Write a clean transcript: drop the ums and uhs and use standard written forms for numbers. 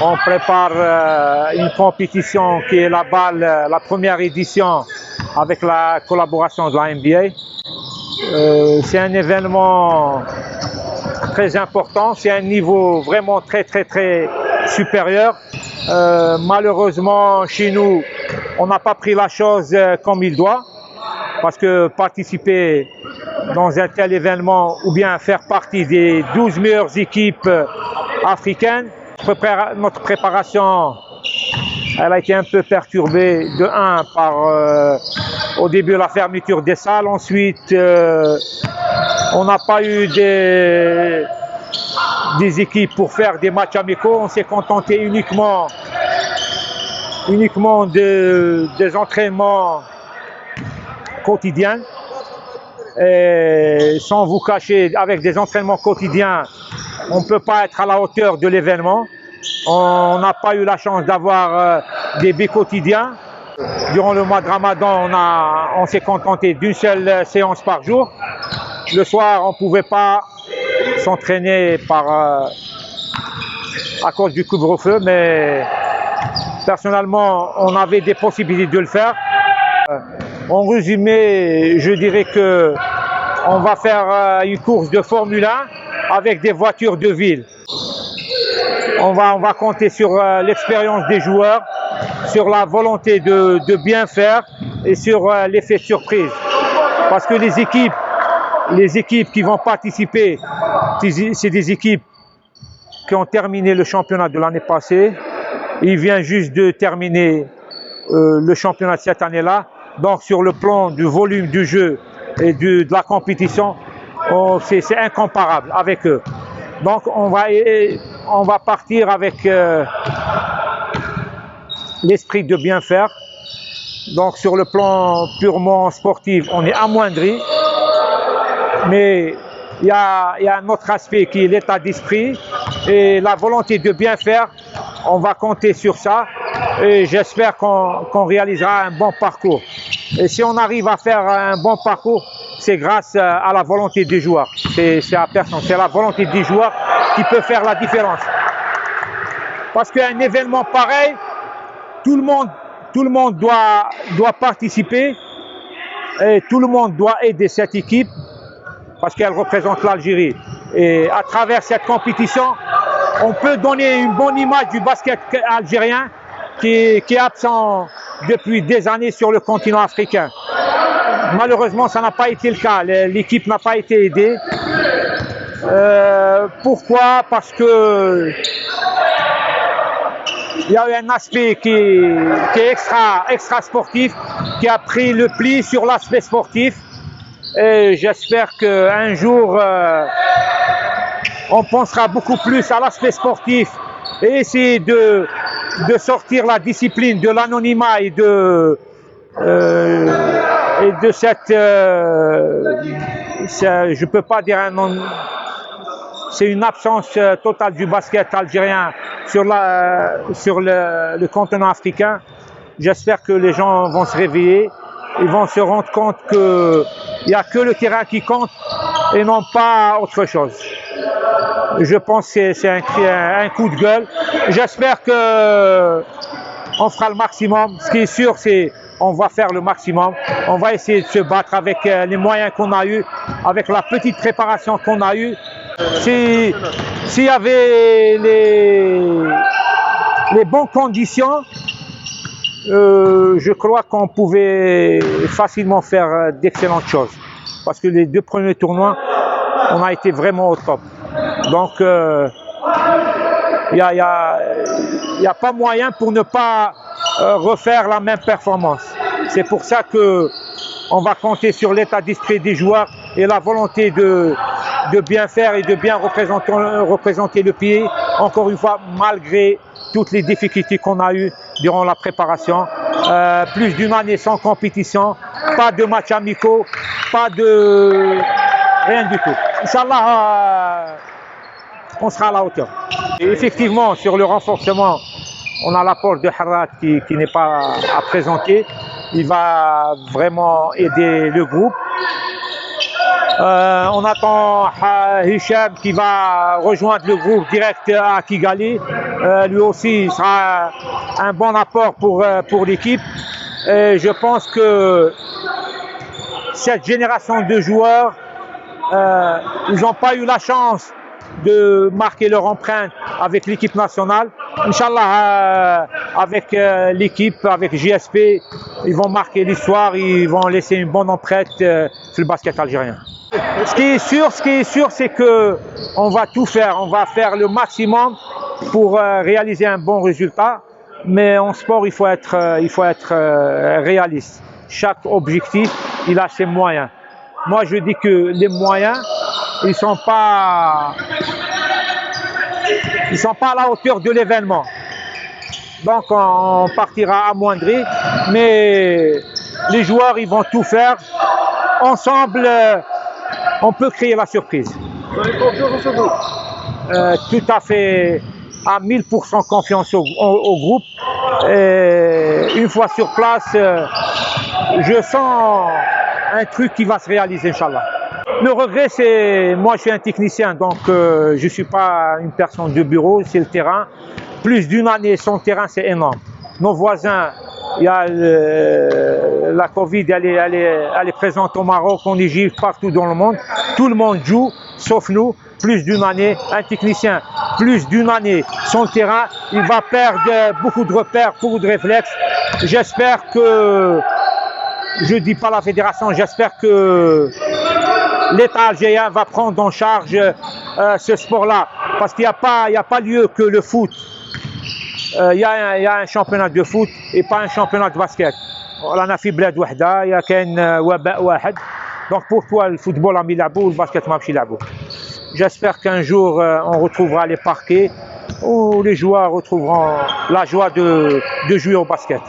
On prépare une compétition qui est la première édition avec la collaboration de la NBA. C'est un événement très important, c'est un niveau vraiment très supérieur. Malheureusement, chez nous, on n'a pas pris la chose comme il doit, parce que participer dans un tel événement ou bien faire partie des 12 meilleures équipes africaines, notre préparation elle a été un peu perturbée de 1 par au début la fermeture des salles, ensuite on n'a pas eu des équipes pour faire des matchs amicaux, on s'est contenté uniquement des entraînements quotidiens. Et sans vous cacher, avec des entraînements quotidiens, on ne peut pas être à la hauteur de l'événement. On n'a pas eu la chance d'avoir des baies quotidiens. Durant le mois de Ramadan, on s'est contenté d'une seule séance par jour. Le soir, on ne pouvait pas s'entraîner à cause du couvre-feu, mais personnellement, on avait des possibilités de le faire. En résumé, je dirais que on va faire une course de Formule 1 avec des voitures de ville. On va compter sur l'expérience des joueurs, sur la volonté de bien faire et sur l'effet de surprise. Parce que les équipes qui vont participer, c'est des équipes qui ont terminé le championnat de l'année passée. Il vient juste de terminer le championnat de cette année-là. Donc sur le plan du volume du jeu et de la compétition, c'est incomparable avec eux. Donc on va partir avec l'esprit de bien faire. Donc sur le plan purement sportif, on est amoindri. Mais il y a un autre aspect qui est l'état d'esprit et la volonté de bien faire. On va compter sur ça et j'espère qu'on réalisera un bon parcours. Et si on arrive à faire un bon parcours, c'est grâce à la volonté des joueurs. C'est à personne, c'est la volonté des joueurs qui peut faire la différence. Parce qu'un événement pareil, tout le monde doit participer et tout le monde doit aider cette équipe parce qu'elle représente l'Algérie. Et à travers cette compétition, on peut donner une bonne image du basket algérien qui est absent depuis des années sur le continent africain. Malheureusement, ça n'a pas été le cas. L'équipe n'a pas été aidée. Pourquoi? Parce que il y a eu un aspect qui est extra sportif, qui a pris le pli sur l'aspect sportif. Et j'espère qu'un jour, on pensera beaucoup plus à l'aspect sportif et essayer de sortir la discipline de l'anonymat et de cette, je peux pas dire un nom, c'est une absence totale du basket algérien sur le continent africain. J'espère que les gens vont se réveiller, ils vont se rendre compte qu'il n'y a que le terrain qui compte et non pas autre chose. Je pense que c'est un coup de gueule. J'espère qu'on fera le maximum. Ce qui est sûr, c'est qu'on va faire le maximum. On va essayer de se battre avec les moyens qu'on a eus, avec la petite préparation qu'on a eue. S'il y avait les bonnes conditions, je crois qu'on pouvait facilement faire d'excellentes choses. Parce que les 2 premiers tournois, on a été vraiment au top. Donc, il n'y a pas moyen pour ne pas refaire la même performance. C'est pour ça qu'on va compter sur l'état d'esprit des joueurs et la volonté de bien faire et de bien représenter le pays, encore une fois, malgré toutes les difficultés qu'on a eues durant la préparation. Plus d'une année sans compétition, pas de matchs amicaux, pas de rien du tout. Inch'Allah, on sera à la hauteur. Et effectivement, sur le renforcement, on a l'apport de Harrat qui n'est pas à présenter. Il va vraiment aider le groupe. On attend Hicham qui va rejoindre le groupe direct à Kigali. Lui aussi sera un bon apport pour l'équipe. Et je pense que cette génération de joueurs, ils n'ont pas eu la chance de marquer leur empreinte avec l'équipe nationale. Inch'Allah, avec l'équipe, avec JSP, ils vont marquer l'histoire, ils vont laisser une bonne empreinte sur le basket algérien. Ce qui est sûr, c'est que on va tout faire, on va faire le maximum pour réaliser un bon résultat. Mais en sport, il faut être réaliste. Chaque objectif, il a ses moyens. Moi, je dis que les moyens, ils sont pas à la hauteur de l'événement. Donc, on partira amoindri, mais les joueurs, ils vont tout faire. Ensemble, on peut créer la surprise. Vous avez confiance en ce groupe? Tout à fait, à 1000% confiance au groupe. Et une fois sur place, je sens un truc qui va se réaliser, Inch'Allah. Le regret, c'est, moi je suis un technicien, donc je ne suis pas une personne de bureau, c'est le terrain. Plus d'une année sans terrain, c'est énorme. Nos voisins, il y a la Covid, elle est présente au Maroc, en Égypte, partout dans le monde. Tout le monde joue, sauf nous. Plus d'une année, un technicien, plus d'une année sans terrain, il va perdre beaucoup de repères, beaucoup de réflexes. J'espère que, je ne dis pas la fédération, j'espère que l'État algérien va prendre en charge ce sport-là. Parce qu'il n'y a pas lieu que le foot. Il y a un championnat de foot et pas un championnat de basket. رانا في بلاد وحده يا كاين وباء واحد. Donc pour toi le football a mis la boule, le basket m'a mis la boule. J'espère qu'un jour on retrouvera les parquets où les joueurs retrouveront la joie de jouer au basket.